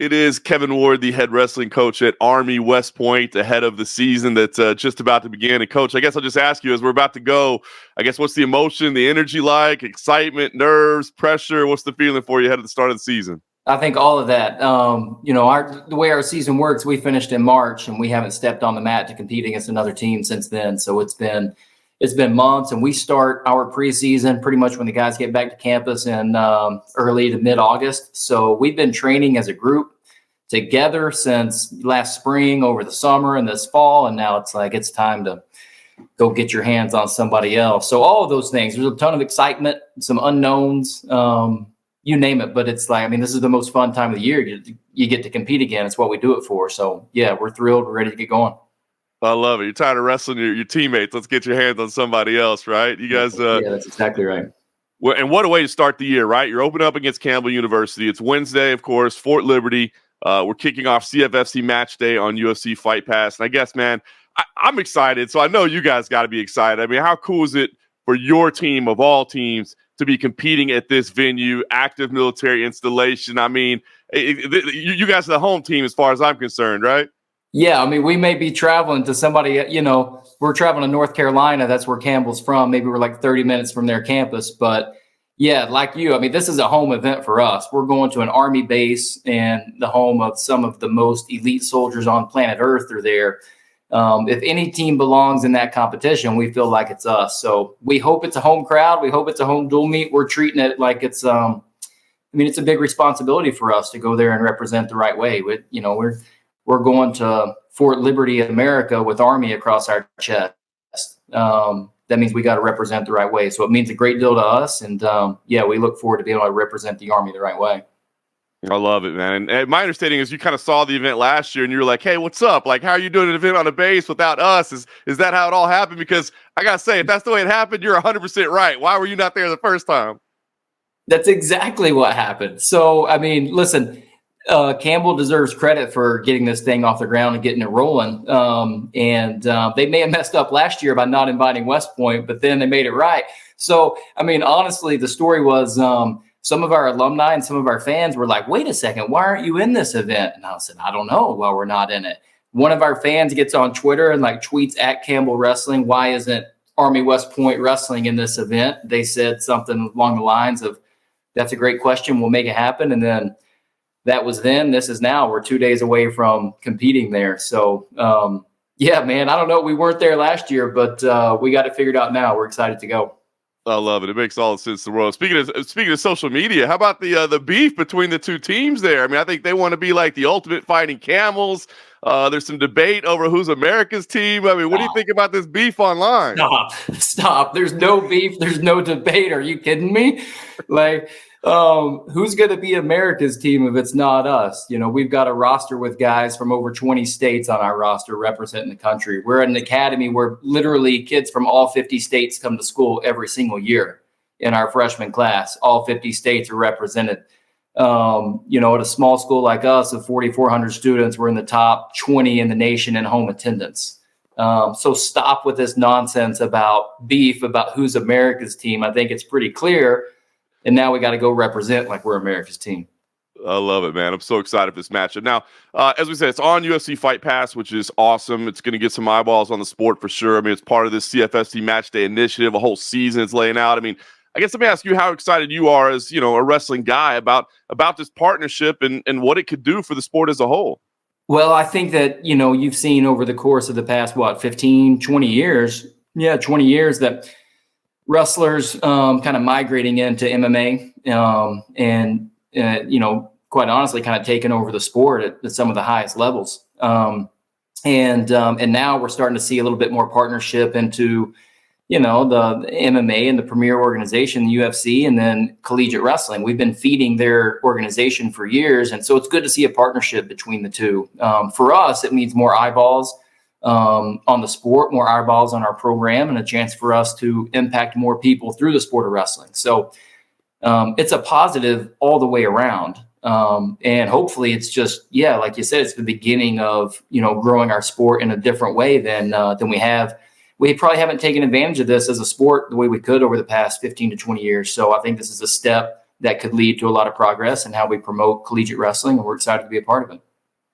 It is Kevin Ward, the head wrestling coach at Army West Point, ahead of the season that's just about to begin. And, Coach, I guess I'll just ask you, as we're about to go, I guess what's the emotion, the energy like, excitement, nerves, pressure? What's the feeling for you ahead of the start of the season? I think all of that. The way our season works, we finished in March, and we haven't stepped on the mat to compete against another team since then. So it's been months, and we start our preseason pretty much when the guys get back to campus in early to mid-August. So we've been training as a group together since last spring, over the summer and this fall, and now it's time to go get your hands on somebody else. So all of those things, there's a ton of excitement, some unknowns, you name it, but it's this is the most fun time of the year. You get to compete again. It's what we do it for. So yeah, we're thrilled. We're ready to get going. I love it. You're tired of wrestling your teammates. Let's get your hands on somebody else, right? You guys. Yeah, that's exactly right. Well, and what a way to start the year, right? You're opening up against Campbell University. It's Wednesday, of course, Fort Liberty. We're kicking off CFFC Match Day on UFC Fight Pass. And I guess, man, I'm excited. So I know you guys got to be excited. I mean, how cool is it for your team of all teams to be competing at this venue, active military installation? I mean, you guys are the home team as far as I'm concerned, right? Yeah, I mean, we may be traveling to somebody, we're traveling to North Carolina. That's where Campbell's from. Maybe we're like 30 minutes from their campus. But yeah, like you, I mean, this is a home event for us. We're going to an Army base, and the home of some of the most elite soldiers on planet Earth are there. If any team belongs in that competition, we feel like it's us. So we hope it's a home crowd. We hope it's a home dual meet. We're treating it like it's, it's a big responsibility for us to go there and represent the right way. We're going to Fort Liberty, America, with Army across our chest. That means we got to represent the right way. So it means a great deal to us. And we look forward to being able to represent the Army the right way. I love it, man. And my understanding is you kind of saw the event last year and you were like, hey, what's up? Like, how are you doing an event on a base without us? Is that how it all happened? Because I got to say, if that's the way it happened, you're 100% right. Why were you not there the first time? That's exactly what happened. So, I mean, listen, Campbell deserves credit for getting this thing off the ground and getting it rolling. They may have messed up last year by not inviting West Point, but then they made it right. So, I mean, honestly, the story was some of our alumni and some of our fans were like, wait a second, why aren't you in this event? And I said, I don't know why we're not in it. One of our fans gets on Twitter and tweets at Campbell Wrestling, why isn't Army West Point Wrestling in this event? They said something along the lines of, that's a great question, we'll make it happen. And then that was then, this is now. We're 2 days away from competing there. So, yeah, man, I don't know. We weren't there last year, but we got it figured out now. We're excited to go. I love it. It makes all the sense in the world. Speaking of social media, how about the beef between the two teams there? I mean, I think they want to be like the ultimate fighting camels. There's some debate over who's America's team. I mean, what do you think about this beef online? Stop. There's no beef. There's no debate. Are you kidding me? Who's going to be America's team if it's not us? We've got a roster with guys from over 20 states on our roster representing the country. We're at an academy where literally kids from all 50 states come to school every single year in our freshman class. All 50 states are represented. At a small school like us of 4,400 students, we're in the top 20 in the nation in home attendance. So stop with this nonsense about beef, about who's America's team. I think it's pretty clear. And now we got to go represent like we're America's team. I love it, man. I'm so excited for this matchup. Now, as we said, it's on UFC Fight Pass, which is awesome. It's going to get some eyeballs on the sport for sure. I mean, it's part of this CFFC Match Day initiative. A whole season is laying out. I mean, I guess let me ask you how excited you are as, a wrestling guy about this partnership and what it could do for the sport as a whole. Well, I think that, you've seen over the course of the past, 15, 20 years. Yeah, 20 years that wrestlers kind of migrating into MMA and quite honestly, kind of taking over the sport at some of the highest levels. And now we're starting to see a little bit more partnership into, the MMA and the premier organization, the UFC, and then collegiate wrestling. We've been feeding their organization for years. And so it's good to see a partnership between the two. For us, it means more eyeballs on the sport, more eyeballs on our program, and a chance for us to impact more people through the sport of wrestling. So it's a positive all the way around. And hopefully it's just, like you said, it's the beginning of, growing our sport in a different way than we have. We probably haven't taken advantage of this as a sport the way we could over the past 15 to 20 years. So I think this is a step that could lead to a lot of progress in how we promote collegiate wrestling, and we're excited to be a part of it.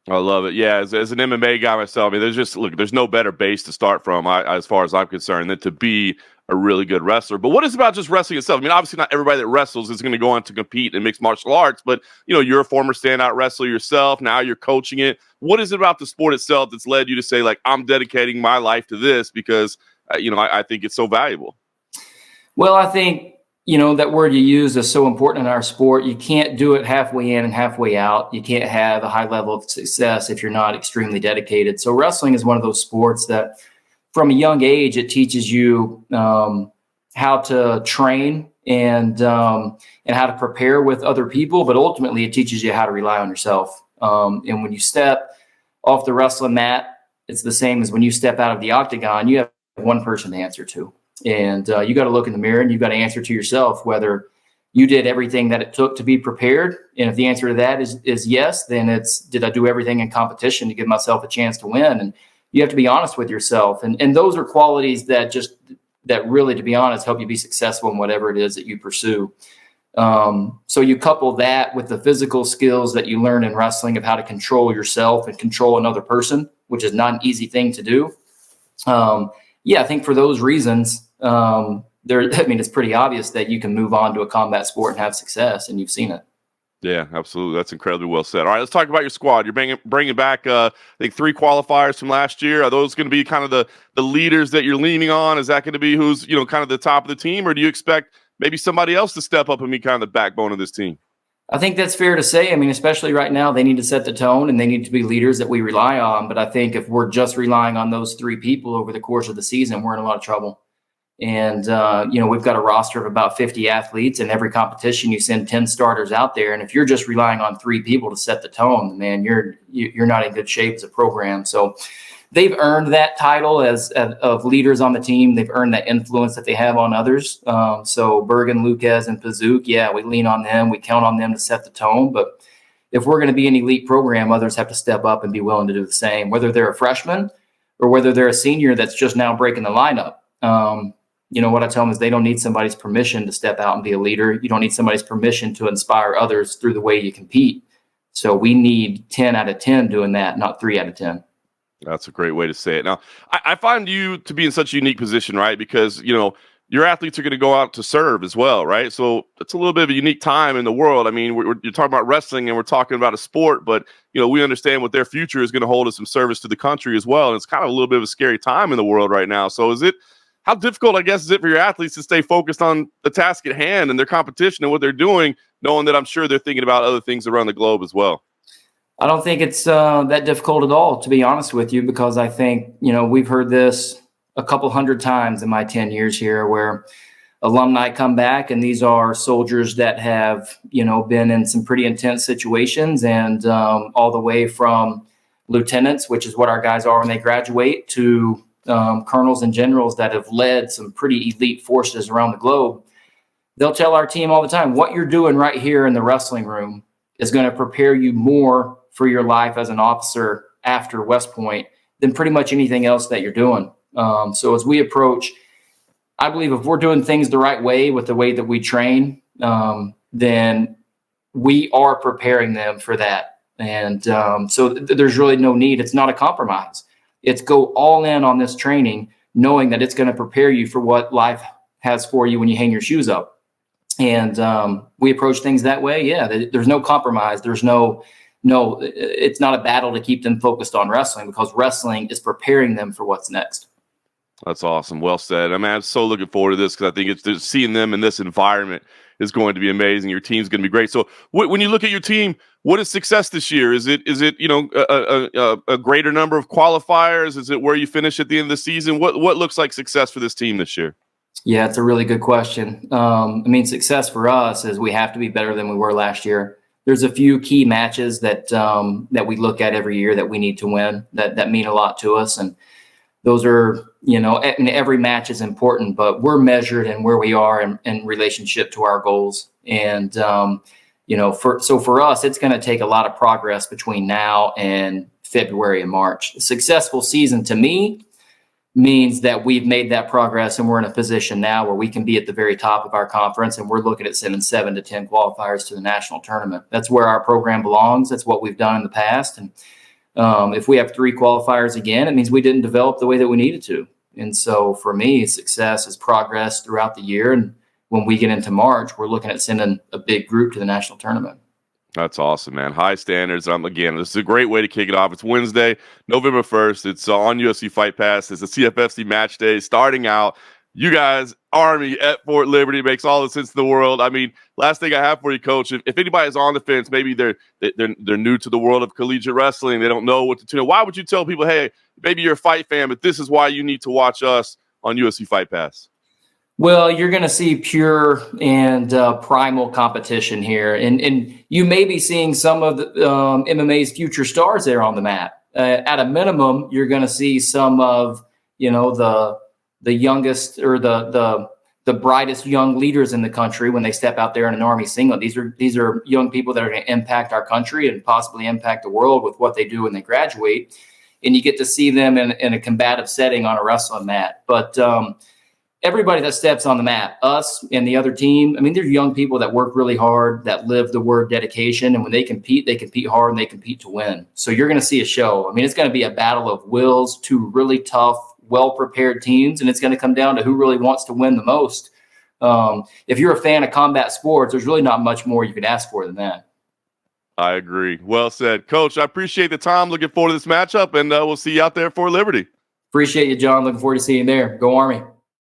I love it. Yeah, as an MMA guy myself, I mean, there's no better base to start from, as far as I'm concerned, than to be a really good wrestler. But what is about just wrestling itself? I mean, obviously not everybody that wrestles is going to go on to compete in mixed martial arts, but you're a former standout wrestler yourself. Now you're coaching it. What is it about the sport itself that's led you to say, like, I'm dedicating my life to this because, I think it's so valuable? Well, I think, that word you use is so important in our sport. You can't do it halfway in and halfway out. You can't have a high level of success if you're not extremely dedicated. So wrestling is one of those sports that from a young age, it teaches you how to train and how to prepare with other people, but ultimately it teaches you how to rely on yourself. And when you step off the wrestling mat, it's the same as when you step out of the octagon, you have one person to answer to. And you got to look in the mirror and you got to answer to yourself whether you did everything that it took to be prepared. And if the answer to that is yes, then it's, did I do everything in competition to give myself a chance to win? And you have to be honest with yourself. And those are qualities that really, to be honest, help you be successful in whatever it is that you pursue. So you couple that with the physical skills that you learn in wrestling of how to control yourself and control another person, which is not an easy thing to do. I think for those reasons, it's pretty obvious that you can move on to a combat sport and have success, and you've seen it. Yeah, absolutely. That's incredibly well said. All right, let's talk about your squad. You're bringing back, I think, 3 qualifiers from last year. Are those going to be kind of the leaders that you're leaning on? Is that going to be who's, kind of the top of the team, or do you expect maybe somebody else to step up and be kind of the backbone of this team? I think that's fair to say. I mean, especially right now, they need to set the tone and they need to be leaders that we rely on. But I think if we're just relying on those 3 people over the course of the season, we're in a lot of trouble. And, we've got a roster of about 50 athletes, and every competition you send 10 starters out there. And if you're just relying on 3 people to set the tone, man, you're not in good shape as a program. So they've earned that title of leaders on the team. They've earned that influence that they have on others. So Bergen, Lucas, and Pazook, we lean on them. We count on them to set the tone. But if we're going to be an elite program, others have to step up and be willing to do the same, whether they're a freshman or whether they're a senior that's just now breaking the lineup. What I tell them is they don't need somebody's permission to step out and be a leader. You don't need somebody's permission to inspire others through the way you compete. So we need 10 out of 10 doing that, not 3 out of 10. That's a great way to say it. Now, I find you to be in such a unique position, right? Because, your athletes are going to go out to serve as well, right? So it's a little bit of a unique time in the world. I mean, you're talking about wrestling and we're talking about a sport, but, we understand what their future is going to hold as some service to the country as well. And it's kind of a little bit of a scary time in the world right now. So how difficult, I guess, is it for your athletes to stay focused on the task at hand and their competition and what they're doing, knowing that I'm sure they're thinking about other things around the globe as well? I don't think it's that difficult at all, to be honest with you, because I think, we've heard this a couple hundred times in my 10 years here where alumni come back, and these are soldiers that have, been in some pretty intense situations, and all the way from lieutenants, which is what our guys are when they graduate, to colonels and generals that have led some pretty elite forces around the globe. They'll tell our team all the time, what you're doing right here in the wrestling room is going to prepare you more for your life as an officer after West Point than pretty much anything else that you're doing. So as we approach, I believe if we're doing things the right way with the way that we train, then we are preparing them for that. And so there's really no need. It's not a compromise. It's go all in on this training, knowing that it's going to prepare you for what life has for you when you hang your shoes up. And we approach things that way. Yeah, there's no compromise. There's no, it's not a battle to keep them focused on wrestling, because wrestling is preparing them for what's next. That's awesome. Well said. I mean, I'm so looking forward to this because I think it's seeing them in this environment is going to be amazing. Your team's going to be great. So when you look at your team, what is success this year? Is it a greater number of qualifiers? Is it where you finish at the end of the season? What looks like success for this team this year? Yeah, it's a really good question. Success for us is we have to be better than we were last year. There's a few key matches that we look at every year that we need to win that mean a lot to us. And those are, every match is important, but we're measured in where we are in relationship to our goals. And, for us, it's going to take a lot of progress between now and February and March. A successful season to me means that we've made that progress, and we're in a position now where we can be at the very top of our conference, and we're looking at sending 7 to 10 qualifiers to the national tournament. That's where our program belongs. That's what we've done in the past. And if we have 3 qualifiers again, it means we didn't develop the way that we needed to. And so for me, success is progress throughout the year. And when we get into March, we're looking at sending a big group to the national tournament. That's awesome, man. High standards. Again, this is a great way to kick it off. It's Wednesday, November 1st. It's on UFC Fight Pass. It's a CFFC Match Day starting out. You guys, Army at Fort Liberty, makes all the sense in the world. I mean, last thing I have for you, Coach, if anybody's on the fence, maybe they're new to the world of collegiate wrestling, they don't know what to tune in. Why would you tell people, hey, maybe you're a fight fan, but this is why you need to watch us on UFC Fight Pass? Well, you're going to see pure and primal competition here. And you may be seeing some of the MMA's future stars there on the mat. At a minimum, you're going to see some of, the youngest or the brightest young leaders in the country when they step out there in an Army singlet. These are young people that are going to impact our country and possibly impact the world with what they do when they graduate. And you get to see them in a combative setting on a wrestling mat. But everybody that steps on the mat, us and the other team, I mean, they're young people that work really hard, that live the word dedication. And when they compete hard and they compete to win. So you're going to see a show. I mean, it's going to be a battle of wills, 2 really tough, well-prepared teams. And it's going to come down to who really wants to win the most. If you're a fan of combat sports, there's really not much more you could ask for than that. I agree. Well said. Coach, I appreciate the time. Looking forward to this matchup, and we'll see you out there for Liberty. Appreciate you, John. Looking forward to seeing you there. Go Army.